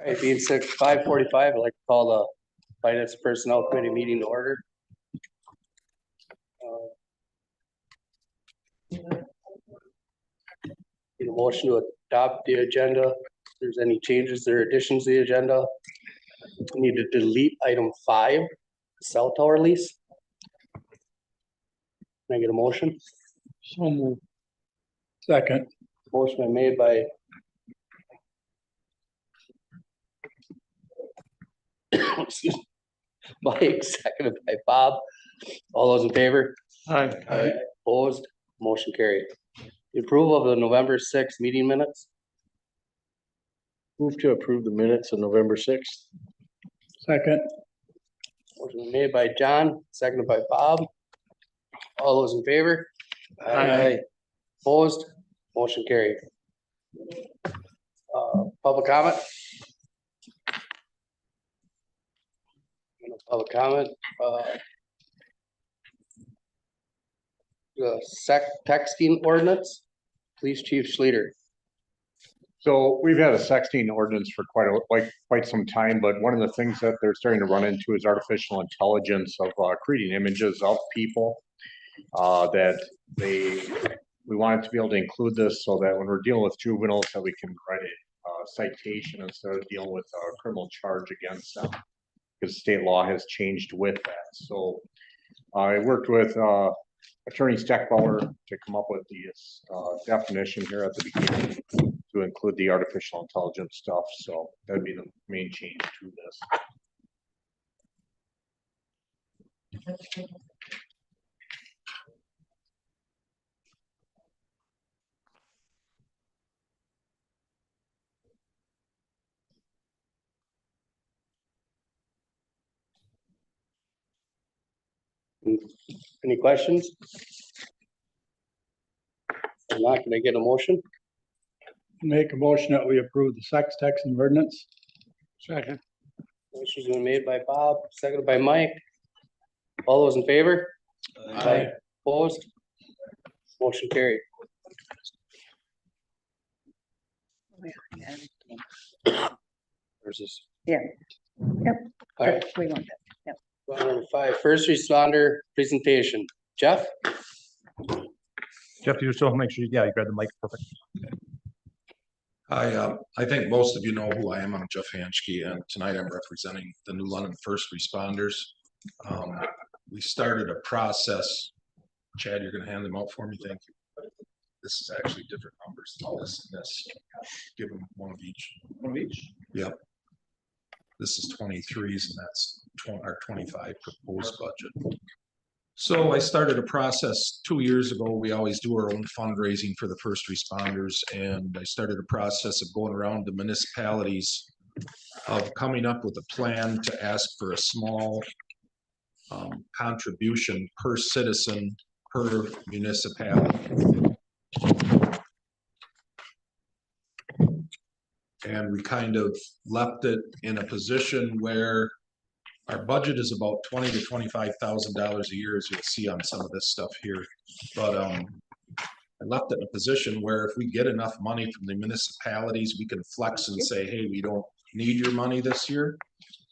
It being 5:45, I'd like to call the Finance Personnel Committee meeting to order. Need a motion to adopt the agenda. If there's any changes or additions to the agenda, we need to delete item 5, cell tower lease. Can I get a motion? So moved. Second. Motion been made by excuse me, Mike, seconded by Bob. All those in favor? Aye. Opposed? Motion carried. The approval of the November 6th meeting minutes. Move to approve the minutes of November 6th. Second. Motion made by John, seconded by Bob. All those in favor? Aye. Opposed? Motion carried. Public comment? No public comment. The texting ordinance, Police Chief Schleter. So we've had a sexting ordinance for quite some time, but one of the things that they're starting to run into is artificial intelligence of creating images of people we wanted to be able to include this so that when we're dealing with juveniles that we can write a citation instead of dealing with a criminal charge against them, because state law has changed with that. So I worked with Attorney Steckbauer to come up with this definition here at the beginning to include the artificial intelligence stuff. So that'd be the main change to this. Any questions? I'm not gonna get a motion. Make a motion that we approve the sex texting ordinance. Second. Motion's been made by Bob, seconded by Mike. All those in favor? Aye. Opposed? Motion carried. Where's this? Yeah. Yep. All right, We want that. number 5, first responder presentation. Jeff? Jeff, you still make sure, yeah, you grab the mic, perfect. I think most of you know who I am. I'm Jeff Hanschke, and tonight I'm representing the New London First Responders. We started a process. Chad, you're going to hand them out for me. Thank you. This is actually different numbers than this and this. Give them one of each. One of each? Yep. This is 23s, and that's our 25 proposed budget. So I started a process 2 years ago. We always do our own fundraising for the first responders, and I started a process of going around to municipalities of coming up with a plan to ask for a small contribution per citizen per municipality. And we kind of left it in a position where our budget is about $20,000 to $25,000 a year, as you'll see on some of this stuff here. But I left it in a position where if we get enough money from the municipalities, we can flex and say, hey, we don't need your money this year.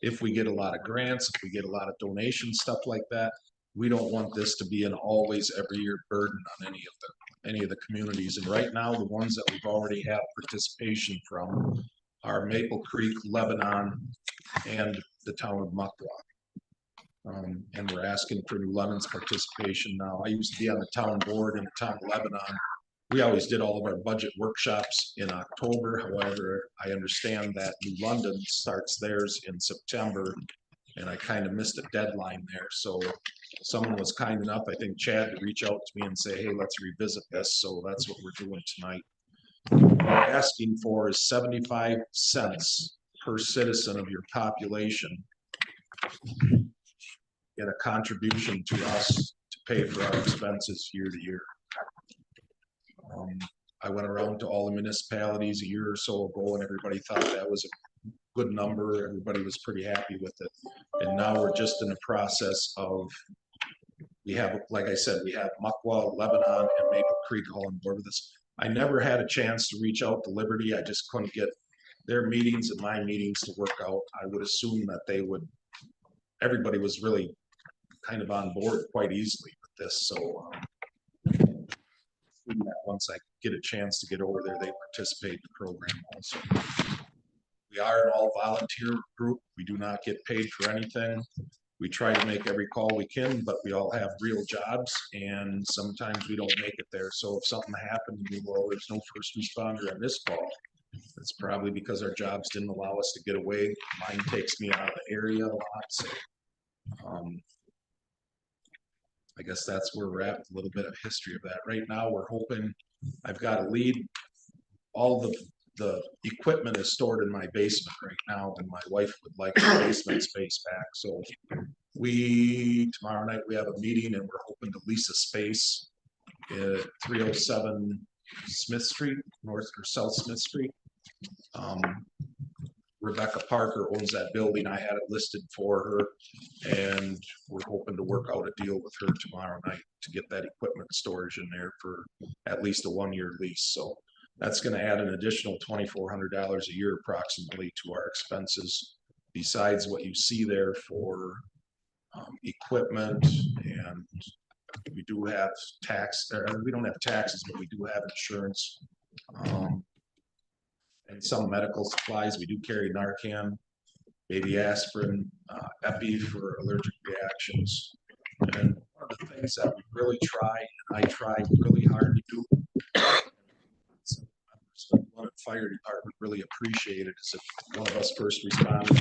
If we get a lot of grants, if we get a lot of donations, stuff like that, we don't want this to be an always every year burden on any of the communities. And right now, the ones that we've already had participation from are Maple Creek, Lebanon, and the town of Muckwa. And we're asking for New London's participation now. I used to be on the town board in the town of Lebanon. We always did all of our budget workshops in October. However, I understand that New London starts theirs in September, and I kind of missed a deadline there. So someone was kind enough, I think Chad, to reach out to me and say, hey, let's revisit this. So that's what we're doing tonight. What we're asking for is 75 cents per citizen of your population get a contribution to us to pay for our expenses year to year. I went around to all the municipalities a year or so ago, and everybody thought that was a good number. Everybody was pretty happy with it. And now we're just in the process of, we have, like I said, we have Muckwa, Lebanon, and Maple Creek all on board with this. I never had a chance to reach out to Liberty. I just couldn't get their meetings and my meetings to work out. I would assume that everybody was really kind of on board quite easily with this, so. That once I get a chance to get over there, they participate in the program also. We are an all volunteer group. We do not get paid for anything. We try to make every call we can, but we all have real jobs and sometimes we don't make it there. So if something happened, well, there's no first responder on this call. It's probably because our jobs didn't allow us to get away. Mine takes me out of the area a lot, so. I guess that's where we're at, a little bit of history of that. Right now, we're hoping, I've got a lead. All the equipment is stored in my basement right now, and my wife would like the basement space back, so. Tomorrow night, we have a meeting and we're hoping to lease a space at 307 Smith Street, North or South Smith Street. Rebecca Parker owns that building. I had it listed for her and we're hoping to work out a deal with her tomorrow night to get that equipment storage in there for at least a 1-year lease. So that's gonna add an additional $2,400 a year approximately to our expenses, besides what you see there for equipment. And we do have we don't have taxes, but we do have insurance. And some medical supplies. We do carry Narcan, baby aspirin, Epi for allergic reactions. And one of the things that we really try, and I try really hard to do, one of the fire department really appreciated is if one of us first responders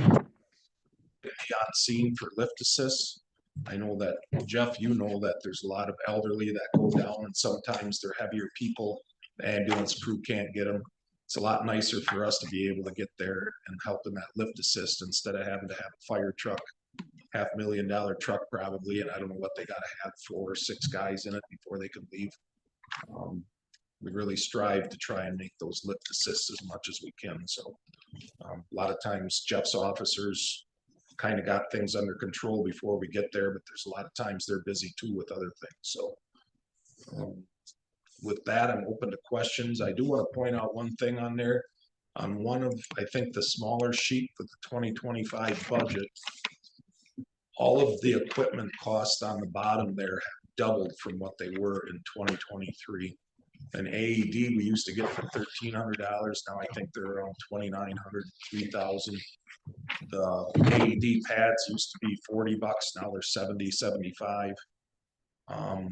be on scene for lift assist. I know that, Jeff, you know that there's a lot of elderly that go down and sometimes they're heavier people. The ambulance crew can't get them. It's a lot nicer for us to be able to get there and help them at lift assist instead of having to have a fire truck, $500,000 truck probably, and I don't know what they gotta have 4 or 6 guys in it before they can leave. We really strive to try and make those lift assists as much as we can. So a lot of times Jeff's officers kind of got things under control before we get there, but there's a lot of times they're busy too with other things. So with that, I'm open to questions. I do want to point out one thing on there. On one of, I think, the smaller sheet for the 2025 budget, all of the equipment costs on the bottom there have doubled from what they were in 2023. An AED we used to get for $1,300. Now I think they're around $2,900, $3,000. The AED pads used to be $40. Now they're $70, $75.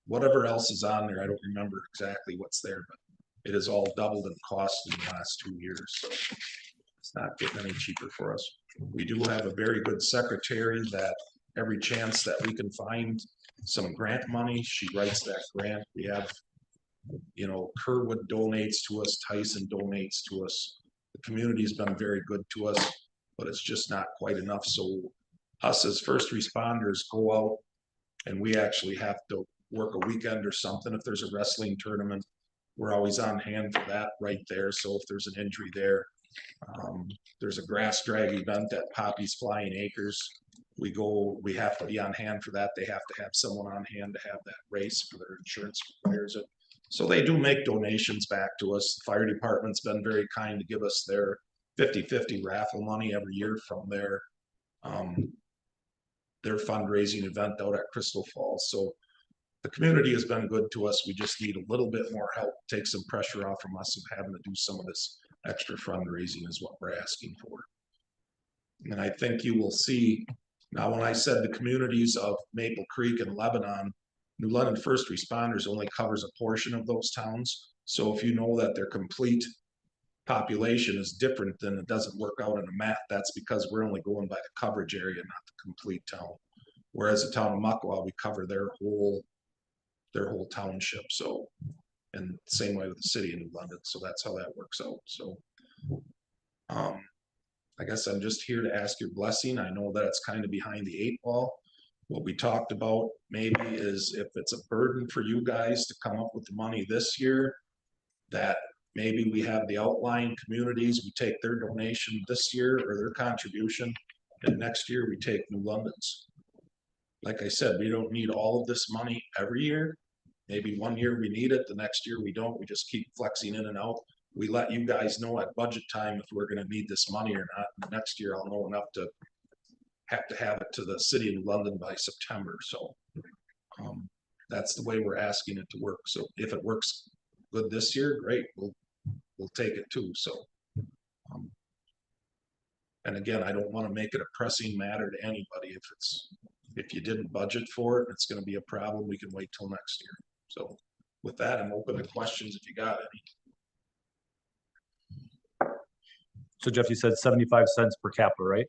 Whatever else is on there, I don't remember exactly what's there, but it has all doubled in cost in the last 2 years. So it's not getting any cheaper for us. We do have a very good secretary that every chance that we can find some grant money, she writes that grant. We have, you know, Kerwood donates to us, Tyson donates to us. The community's been very good to us, but it's just not quite enough. So us as first responders go out and we actually have to work a weekend or something. If there's a wrestling tournament, we're always on hand for that right there. So if there's an injury there, there's a grass drag event at Poppy's Flying Acres. We have to be on hand for that. They have to have someone on hand to have that race for their insurance requires it. So they do make donations back to us. The fire department's been very kind to give us their 50-50 raffle money every year from their fundraising event out at Crystal Falls. So the community has been good to us. We just need a little bit more help, take some pressure off from us of having to do some of this extra fundraising is what we're asking for. And I think you will see, now when I said the communities of Maple Creek and Lebanon, New London First Responders only covers a portion of those towns. So if you know that their complete population is different, then it doesn't work out in a map. That's because we're only going by the coverage area, not the complete town. Whereas the town of Muckwa, we cover their whole township. So, and same way with the city of New London. So that's how that works out. So, I guess I'm just here to ask your blessing. I know that it's kind of behind the 8 ball. What we talked about maybe is if it's a burden for you guys to come up with the money this year, that maybe we have the outlying communities, we take their donation this year or their contribution, and next year we take New London's. Like I said, we don't need all of this money every year. Maybe one year we need it, the next year we don't. We just keep flexing in and out. we let you guys know at budget time if we're gonna need this money or not. And next year I'll know enough to have it to the city of London by September, so. That's the way we're asking it to work. So if it works good this year, great, we'll take it too, so. And again, I don't wanna make it a pressing matter to anybody. If you didn't budget for it, it's gonna be a problem, we can wait till next year. So with that, I'm open to questions if you got any. So Jeff, you said 75 cents per capita, right?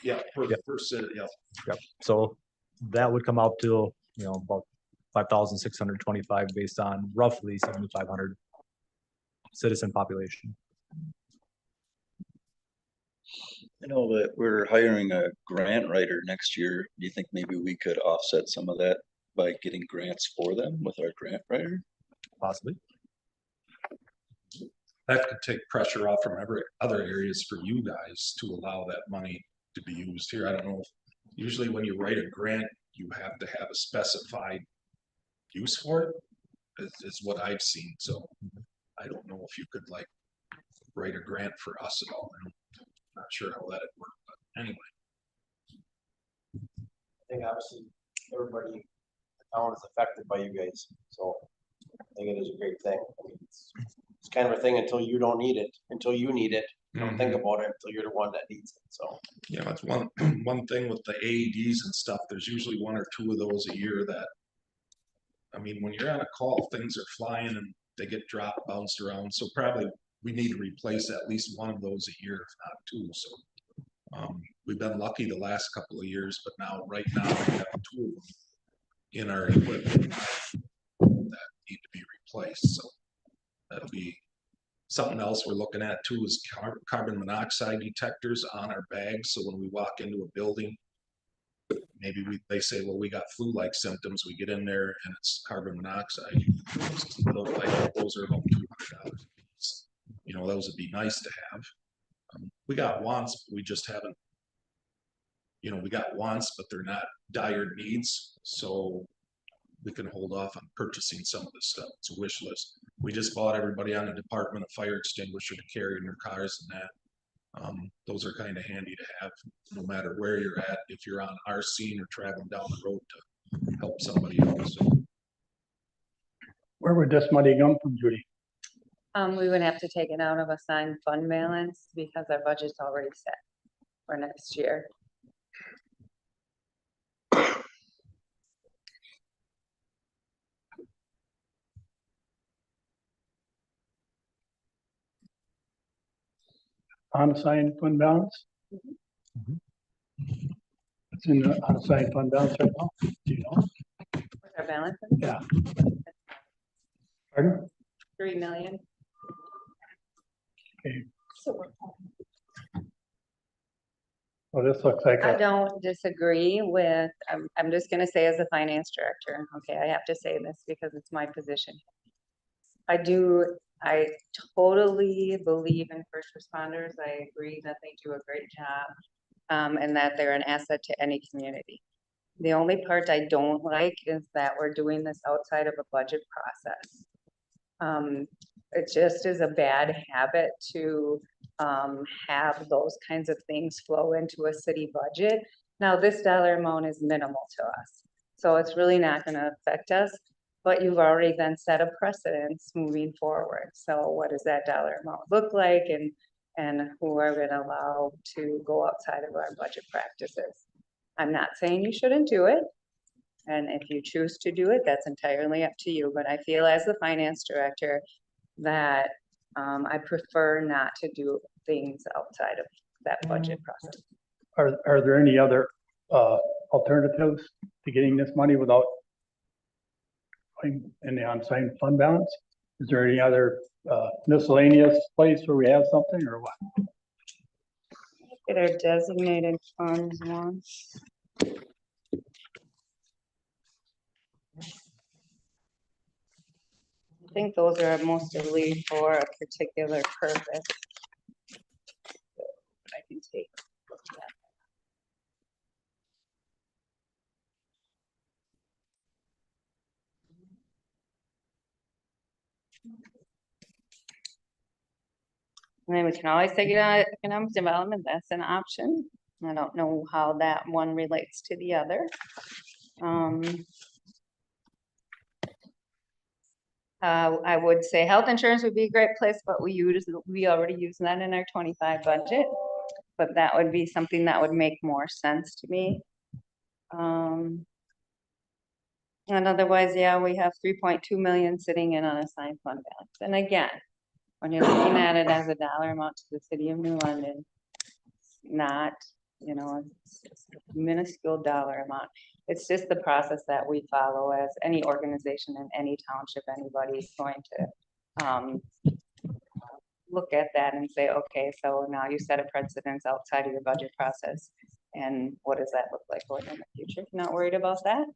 Yeah, per Yep. city, yeah. Yep. So that would come out to, about 5,625 based on roughly 7,500 citizen population. I know that we're hiring a grant writer next year. Do you think maybe we could offset some of that by getting grants for them with our grant writer? Possibly. That could take pressure off from every other areas for you guys to allow that money to be used here. I don't know. Usually when you write a grant, you have to have a specified use for it, is what I've seen. So I don't know if you could like write a grant for us at all. I'm not sure how that'd work, but anyway. I think obviously everybody in the town is affected by you guys, so I think it is a great thing. I mean, it's kind of a thing until you don't need it, until you need it, you don't think about it until you're the one that needs it, so. Yeah, that's one, one thing with the AEDs and stuff, there's usually one or two of those a year that. I mean, when you're on a call, things are flying and they get dropped, bounced around, so probably we need to replace at least one of those a year, if not two, so. We've been lucky the last couple of years, but right now, we have two of them in our equipment that need to be replaced, so. That'll be something else we're looking at too, is carbon monoxide detectors on our bags, so when we walk into a building, maybe they say, well, we got flu-like symptoms, we get in there and it's carbon monoxide. Those are about $200. Those would be nice to have. We got wants, but we just haven't. We got wants, but they're not dire needs, so we can hold off on purchasing some of this stuff. It's a wish list. We just bought everybody on a Department of Fire extinguisher to carry in their cars and that. Those are kind of handy to have, no matter where you're at, if you're on our scene or traveling down the road to help somebody else. Where would this money come from, Judy? We would have to take it out of assigned fund balance because our budget's already set for next year. Unassigned fund balance? It's in the unassigned fund balance right now. Do you know? What's our balance? Yeah. Pardon? 3 million. Okay. So Well, this looks like I don't disagree with, I'm just gonna say as a finance director, okay, I have to say this because it's my position. I totally believe in first responders. I agree that they do a great job, and that they're an asset to any community. The only part I don't like is that we're doing this outside of a budget process. It just is a bad habit to have those kinds of things flow into a city budget. Now, this dollar amount is minimal to us, so it's really not gonna affect us, but you've already then set a precedence moving forward. So what does that dollar amount look like, and who are we gonna allow to go outside of our budget practices? I'm not saying you shouldn't do it, and if you choose to do it, that's entirely up to you, but I feel as the finance director that I prefer not to do things outside of that budget process. Are there any other alternatives to getting this money without going in the unassigned fund balance? Is there any other miscellaneous place where we have something or what? Get our designated funds once. I think those are mostly for a particular purpose. I can take. a look at that. And then we can always take it out of economic development, that's an option. I don't know how that one relates to the other. I would say health insurance would be a great place, but we already use that in our 25 budget. But that would be something that would make more sense to me. And otherwise, yeah, we have 3.2 million sitting in unassigned fund balance. And again, when you're looking at it as a dollar amount to the city of New London, not, you know, it's a minuscule dollar amount. It's just the process that we follow as any organization in any township, anybody's going to look at that and say, okay, so now you set a precedence outside of your budget process. And what does that look like going in the future? If you're not worried about that,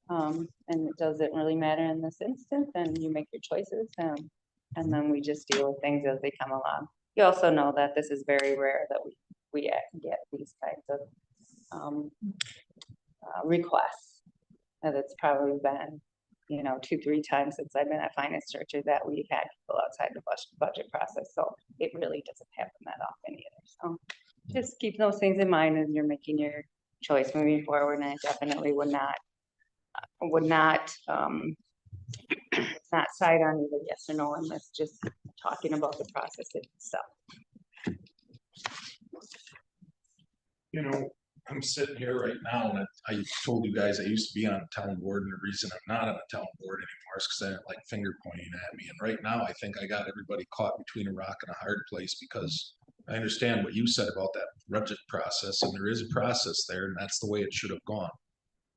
and it doesn't really matter in this instance, then you make your choices, and then we just deal with things as they come along. You also know that this is very rare that we get these kinds of requests. That it's probably been, you know, 2-3 times since I've been at finance director that we've had people outside the budget process. So it really doesn't happen that often either. So just keep those things in mind as you're making your choice moving forward. And I definitely would not side on either yes or no unless just talking about the process itself. You know, I'm sitting here right now and I told you guys I used to be on a town board, and the reason I'm not on a town board anymore is because I didn't like finger pointing at me. And right now I think I got everybody caught between a rock and a hard place, because I understand what you said about that budget process, and there is a process there, and that's the way it should have gone.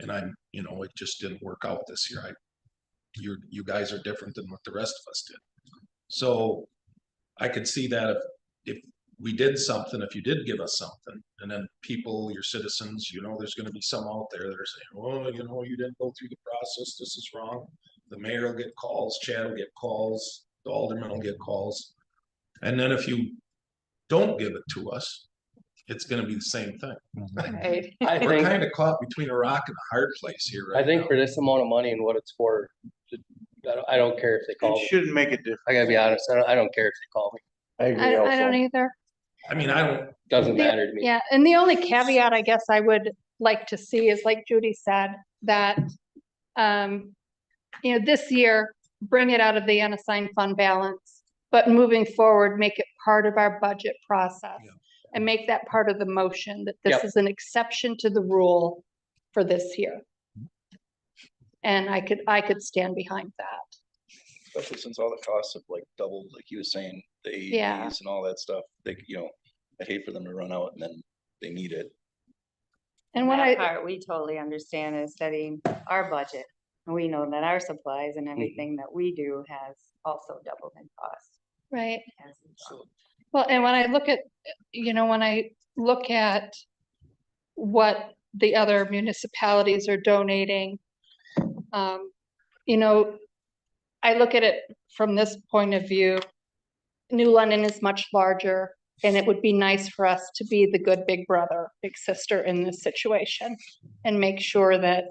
And you know, it just didn't work out this year. You guys are different than what the rest of us did. So I could see that if we did something, if you did give us something, and then people, your citizens, you know, there's gonna be some out there that are saying, oh, you know, you didn't go through the process, this is wrong. The mayor will get calls, Chad will get calls, the alderman will get calls. And then if you don't give it to us, it's gonna be the same thing. Right. I We're think, kind of caught between a rock and a hard place here right I think now. for this amount of money and what it's for, I don't care if they call It me. shouldn't make a difference. I gotta be honest, I don't care if they call me. I agree I don't also. either. I mean, I don't, Doesn't matter to me. Yeah, and the only caveat I guess I would like to see is, like Judy said, that, you know, this year, bring it out of the unassigned fund balance, but moving forward, make it part of our budget process. Yeah. And make that part of the motion, that this Yep. is an exception to the rule for this year. And I could stand behind that. Especially since all the costs have like doubled, like you were saying, the Yeah. AEDs and all that stuff. They, you know, I'd hate for them to run out and then they need it. And when That I, part we totally understand is setting our budget. And we know that our supplies and everything that we do has also doubled in cost. right, as we go. well, and when I look at, you know, when I look at what the other municipalities are donating, you know, I look at it from this point of view. New London is much larger, and it would be nice for us to be the good big brother, big sister in this situation, and make sure that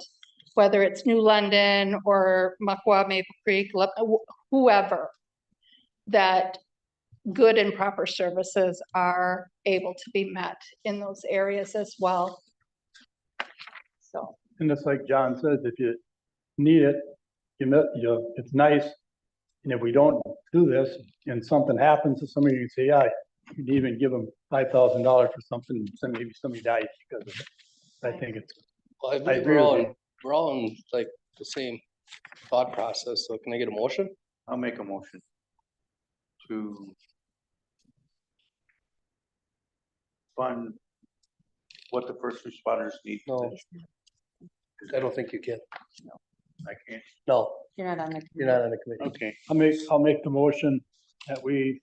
whether it's New London or Muckwa, Maple Creek, whoever, that good and proper services are able to be met in those areas as well. So, And it's like John says, if you need it, it's nice. And if we don't do this and something happens to somebody, you say, yeah, you'd even give them $5,000 for something, maybe somebody dies because of it. I think it's, Well, I I believe agree with we're all in like the same thought process, so can I get a motion? I'll make a motion to fund what the first responders need. No. I don't think you can. I can't. No, You're not on the. you're not on the committee. Okay, I'll make the motion that we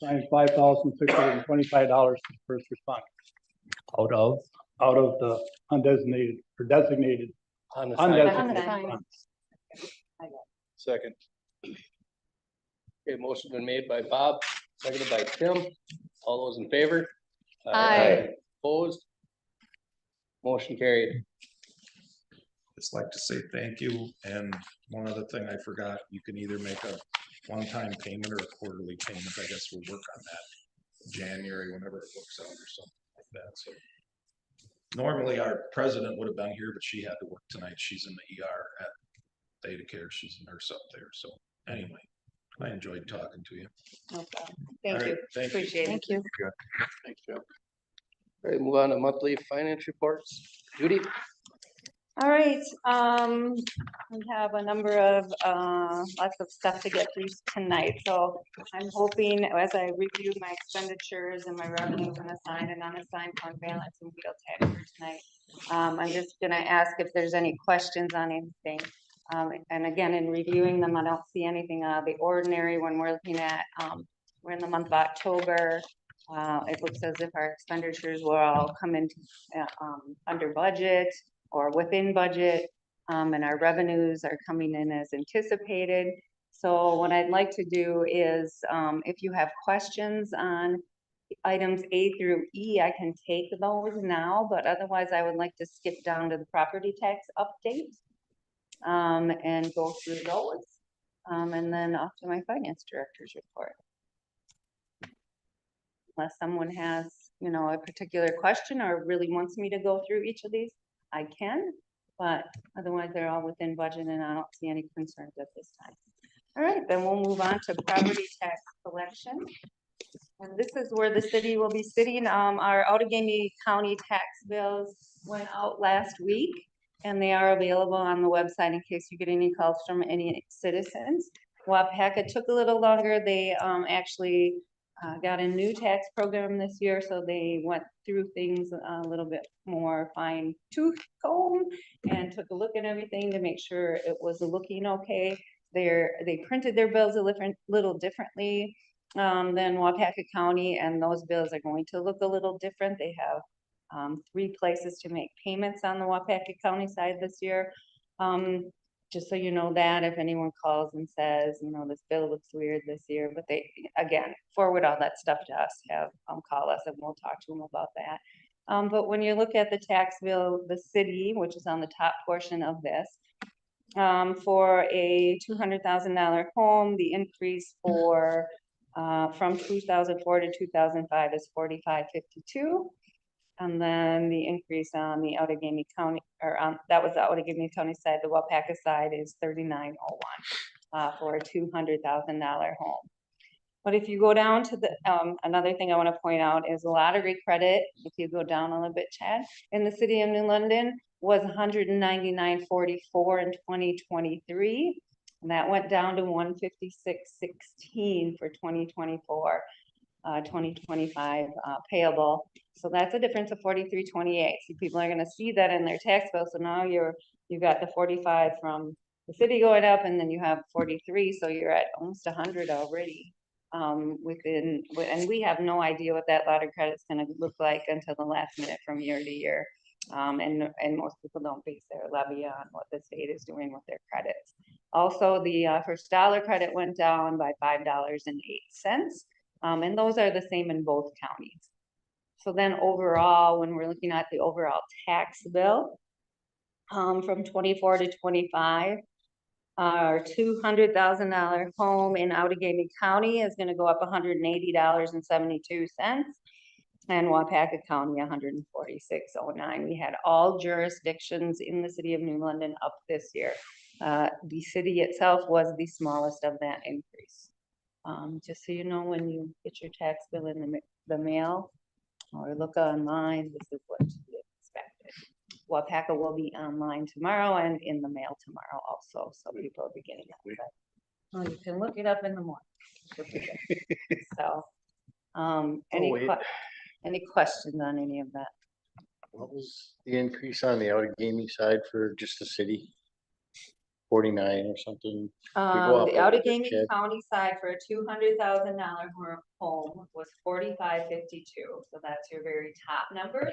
assign $5,625 to first responders Out of, out of the undesignated or designated. On the Undesignated side. Unassigned. funds. Second. Okay, motion been made by Bob, seconded by Tim. All those in favor? Aye. Opposed? Motion carried. just like to say thank you. And one other thing I forgot, you can either make a one-time payment or a quarterly payment, I guess we'll work on that. January, whenever it works out or something like that, so. Normally, our president would have been here, but she had to work tonight. She's in the ER at Theta Care. She's a nurse up there, so anyway, I enjoyed talking to you. No problem. All Thank right, you, thank you. appreciate it. Thank you. Thanks, Joe. All right, move on to monthly finance reports. Judy? All right, we have a number of, lots of stuff to get through tonight, so I'm hoping as I review my expenditures and my revenues and assigned and unassigned fund balance and wheel tax for tonight. I'm just gonna ask if there's any questions on anything. And again, in reviewing them, I don't see anything out of the ordinary when we're looking at, we're in the month of October. It looks as if our expenditures will all come into, under budget or within budget, and our revenues are coming in as anticipated. So what I'd like to do is, if you have questions on items A through E, I can take those now, but otherwise I would like to skip down to the property tax update, and go through those, and then off to my finance director's report. Unless someone has, you know, a particular question or really wants me to go through each of these, I can, but otherwise they're all within budget and I don't see any concerns at this time. All right, then we'll move on to property tax collection. And this is where the city will be sitting. Our Outagamie County tax bills went out last week and they are available on the website in case you get any calls from any citizens. Wapaka took a little longer. They actually got a new tax program this year, so they went through things a little bit more fine tooth comb and took a look at everything to make sure it was looking okay. They printed their bills a little differently than Wapaka County, and those bills are going to look a little different. They have 3 places to make payments on the Wapaka County side this year. Just so you know that if anyone calls and says, you know, this bill looks weird this year, but they, again, forward all that stuff to us, have call us and we'll talk to them about that. But when you look at the tax bill, the city, which is on the top portion of this, for a $200,000 home, the increase for from 2004 to 2005 is $45.52. And then the increase on the Outagamie County, or that was the Outagamie County side, the Wapaka side is $39.01 for a $200,000 home. But if you go down to the, another thing I want to point out is lottery credit, if you go down a little bit, Chad, in the city of New London was $199.44 in 2023. And that went down to $156.16 for 2024. 2025 payable. So that's a difference of $43.28. So people are going to see that in their tax bill. So now you've got the 45 from the city going up, and then you have 43. So you're at almost 100 already. And we have no idea what that lottery credit is going to look like until the last minute from year to year. And most people don't base their levy on what the state is doing with their credits. Also, the first dollar credit went down by $5.08. And those are the same in both counties. So then overall, when we're looking at the overall tax bill, from 24 to 25, our $200,000 home in Outagamie County is gonna go up $180.72. And Wapaka County, $146.09. We had all jurisdictions in the city of New London up this year. The city itself was the smallest of that increase. Just so you know, when you get your tax bill in the mail or look online, this is what to be expected. Wapaka will be online tomorrow and in the mail tomorrow also, so people will be getting that. Well, you can look it up in the morning. So, any questions on any of that? What was the increase on the Outagamie side for just the city? 49 or something? The Outagamie County side for a $200,000 home was $45.52. So that's your very top number.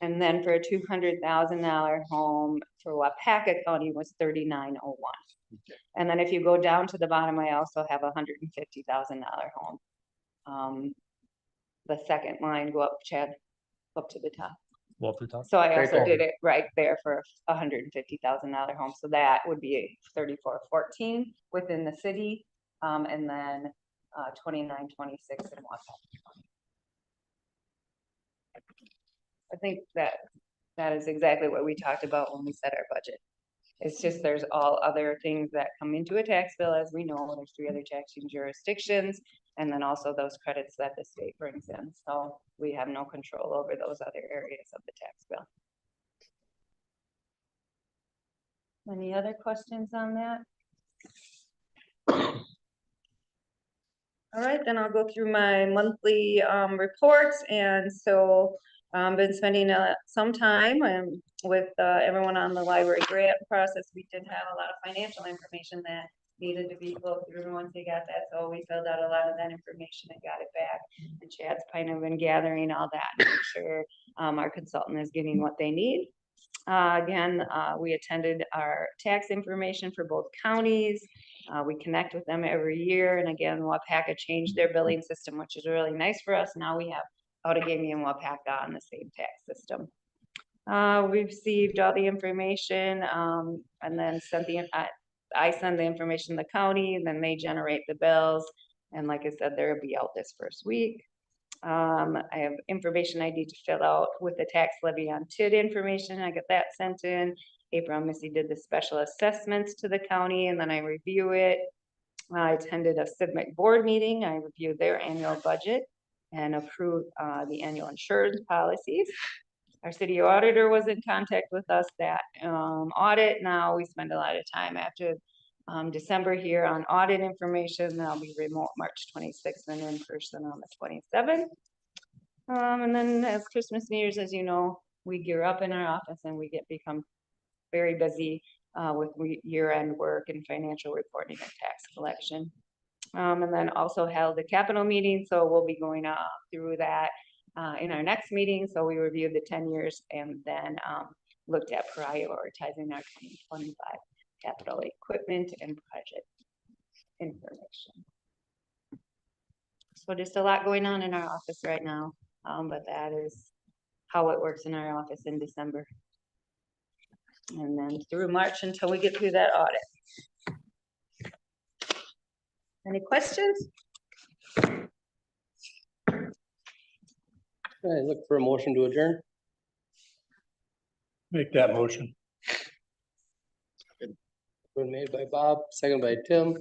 And then for a $200,000 home for Wapaka County was $39.01. Okay. And then if you go down to the bottom, I also have a $150,000 home. The second line, go up, Chad, up to the top. Walter Top. So I Right also there. did it right there for $150,000 home, so that would be 3414 within the city, and then 2926 in Wausau. I think that is exactly what we talked about when we set our budget. It's just there's all other things that come into a tax bill, as we know, there's 3 other taxing jurisdictions, and then also those credits that the state brings in, so we have no control over those other areas of the tax bill. Any other questions on that? All right, then I'll go through my monthly reports, and so been spending some time with everyone on the library grant process. We did have a lot of financial information that needed to be flowed through. Once we got that, so we filled out a lot of that information and got it back. And Chad's kind of been gathering all that to make sure our consultant is getting what they need. Again, we attended our tax information for both counties. We connect with them every year, and again, Wapaka changed their billing system, which is really nice for us. Now we have Outagamie and Wapaka on the same tax system. We received all the information, and then sent I send the information to the county, and then they generate the bills. And like I said, they'll be out this first week. I have information I need to fill out with the tax levy on TID information. I got that sent in. April and Missy did the special assessments to the county, and then I review it. I attended a CIVMIC board meeting. I reviewed their annual budget and approved the annual insurance policies. Our city auditor was in contact with us that audit. Now we spend a lot of time after December here on audit information. That'll be remote March 26th and in person on the 27th. And then as Christmas, New Year's, as you know, we gear up in our office and we become very busy with year-end work and financial reporting and tax collection. And then also held a capital meeting, so we'll be going through that in our next meeting. So we reviewed the 10 years and then looked at prioritizing our 2025 capital equipment and project information. So just a lot going on in our office right now, but that is how it works in our office in December. And then through March until we get through that audit. Any questions? I look for a motion to adjourn. Make that motion. Been made by Bob, second by Tim.